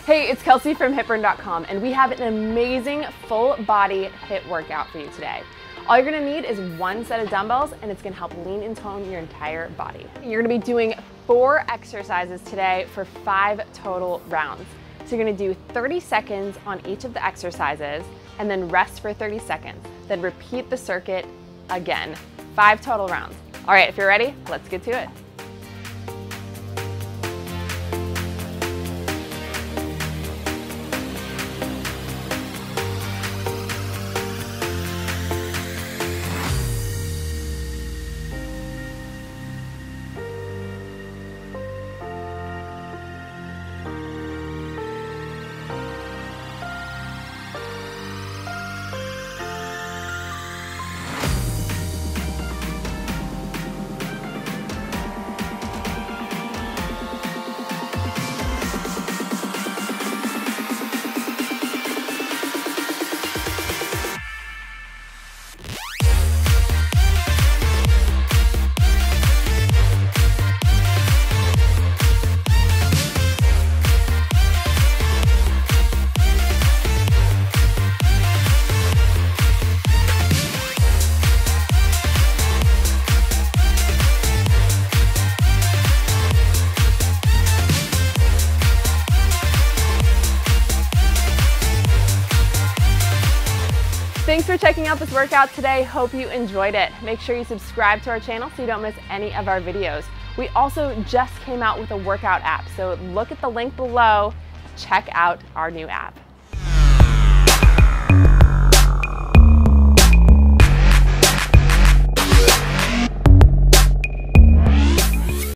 Hey, it's Kelsey from HIITburn.com, and we have an amazing full body HIIT workout for you today. All you're gonna need is one set of dumbbells, and it's gonna help lean and tone your entire body. You're gonna be doing 4 exercises today for 5 total rounds. So you're gonna do 30 seconds on each of the exercises, and then rest for 30 seconds. Then repeat the circuit again, 5 total rounds. All right, if you're ready, let's get to it. Thanks for checking out this workout today. Hope you enjoyed it. Make sure you subscribe to our channel so you don't miss any of our videos. We also just came out with a workout app, so look at the link below. Check out our new app.